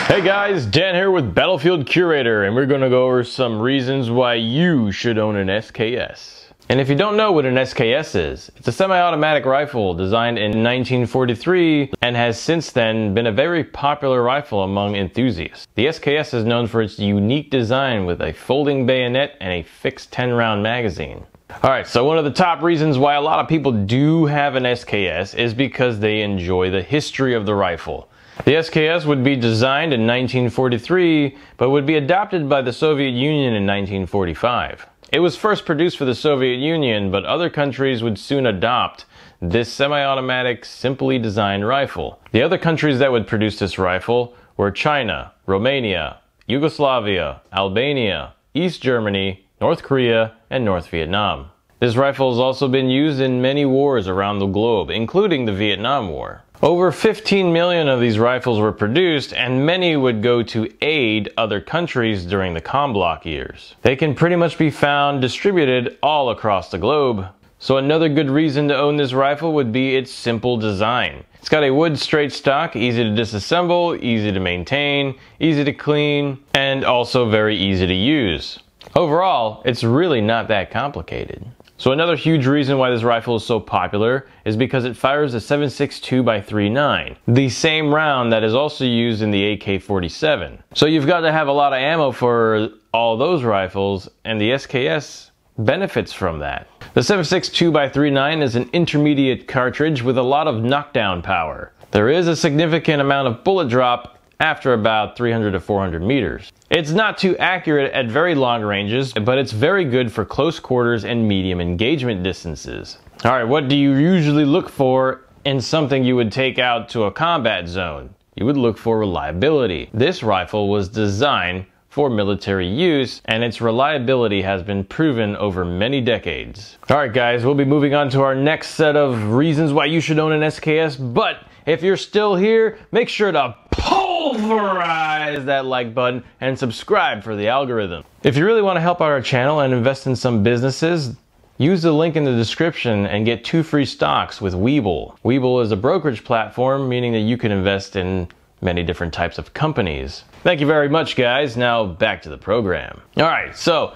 Hey guys, Dan here with Battlefield Curator, and we're going to go over some reasons why you should own an SKS. And if you don't know what an SKS is, it's a semi-automatic rifle designed in 1943 and has since then been a very popular rifle among enthusiasts. The SKS is known for its unique design with a folding bayonet and a fixed 10-round magazine. Alright, so one of the top reasons why a lot of people do have an SKS is because they enjoy the history of the rifle. The SKS would be designed in 1943, but would be adopted by the Soviet Union in 1945. It was first produced for the Soviet Union, but other countries would soon adopt this semi-automatic, simply designed rifle. The other countries that would produce this rifle were China, Romania, Yugoslavia, Albania, East Germany, North Korea, and North Vietnam. This rifle has also been used in many wars around the globe, including the Vietnam War. Over 15 million of these rifles were produced, and many would go to aid other countries during the Comblock years. They can pretty much be found distributed all across the globe. So another good reason to own this rifle would be its simple design. It's got a wood straight stock, easy to disassemble, easy to maintain, easy to clean, and also very easy to use. Overall, it's really not that complicated. So another huge reason why this rifle is so popular is because it fires a 7.62x39, the same round that is also used in the AK-47. So you've got to have a lot of ammo for all those rifles, and the SKS benefits from that. The 7.62x39 is an intermediate cartridge with a lot of knockdown power. There is a significant amount of bullet drop after about 300 to 400 meters. It's not too accurate at very long ranges, but it's very good for close quarters and medium engagement distances. Alright, what do you usually look for in something you would take out to a combat zone? You would look for reliability. This rifle was designed for military use, and its reliability has been proven over many decades. Alright guys, we'll be moving on to our next set of reasons why you should own an SKS, but if you're still here, make sure to pulverize that like button and subscribe for the algorithm. If you really want to help out our channel and invest in some businesses, use the link in the description and get 2 free stocks with WeBull. WeBull is a brokerage platform, meaning that you can invest in many different types of companies. Thank you very much, guys. Now back to the program. Alright, so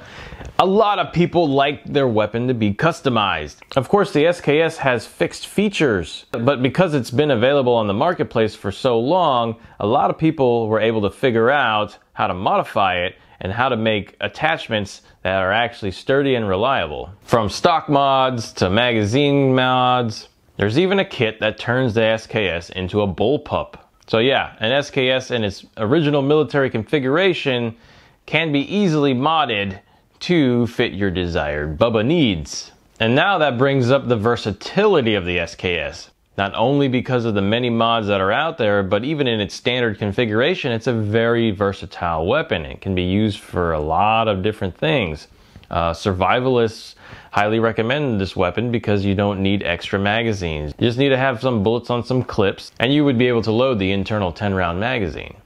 a lot of people like their weapon to be customized. Of course, the SKS has fixed features, but because it's been available on the marketplace for so long, a lot of people were able to figure out how to modify it and how to make attachments that are actually sturdy and reliable. From stock mods to magazine mods, there's even a kit that turns the SKS into a bullpup. So yeah, an SKS in its original military configuration can be easily modded to fit your desired Bubba needs. And now that brings up the versatility of the SKS. Not only because of the many mods that are out there, but even in its standard configuration, it's a very versatile weapon. It can be used for a lot of different things. Survivalists highly recommend this weapon because you don't need extra magazines. You just need to have some bullets on some clips, and you would be able to load the internal 10-round magazine.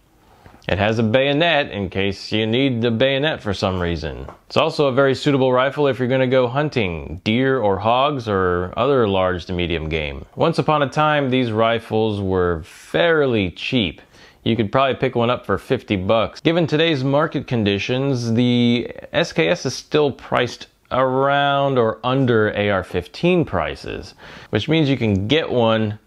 It has a bayonet in case you need the bayonet for some reason. It's also a very suitable rifle if you're going to go hunting deer or hogs or other large to medium game. Once upon a time, these rifles were fairly cheap. You could probably pick one up for 50 bucks. Given today's market conditions, the SKS is still priced around or under AR-15 prices, which means you can get one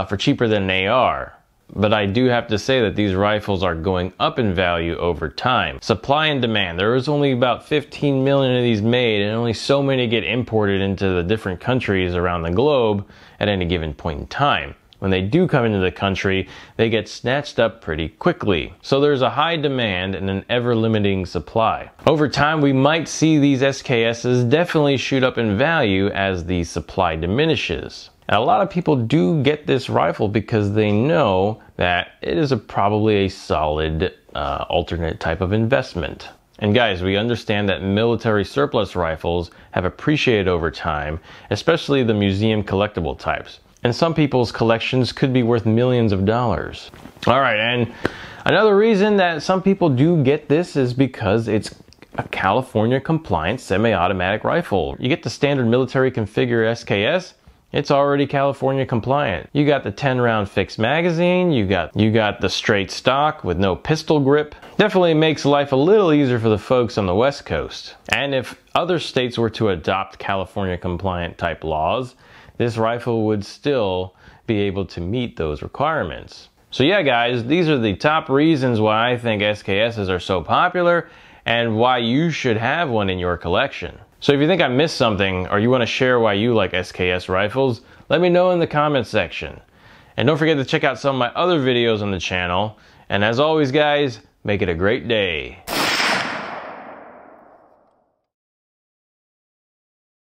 for cheaper than an AR. But I do have to say that these rifles are going up in value over time. Supply and demand. There is only about 15 million of these made, and only so many get imported into the different countries around the globe at any given point in time. When they do come into the country, they get snatched up pretty quickly. So there's a high demand and an ever-limiting supply. Over time, we might see these SKSs definitely shoot up in value as the supply diminishes. And a lot of people do get this rifle because they know that it is probably a solid alternate type of investment. And guys, we understand that military surplus rifles have appreciated over time, especially the museum collectible types. And some people's collections could be worth millions of dollars. Alright, and another reason that some people do get this is because it's a California compliant semi-automatic rifle. You get the standard military configure SKS, it's already California compliant. You got the 10-round fixed magazine, you got the straight stock with no pistol grip. Definitely makes life a little easier for the folks on the West Coast. And if other states were to adopt California compliant type laws, this rifle would still be able to meet those requirements. So yeah guys, these are the top reasons why I think SKSs are so popular and why you should have one in your collection. So if you think I missed something or you want to share why you like SKS rifles, let me know in the comments section. And don't forget to check out some of my other videos on the channel. And as always guys, make it a great day.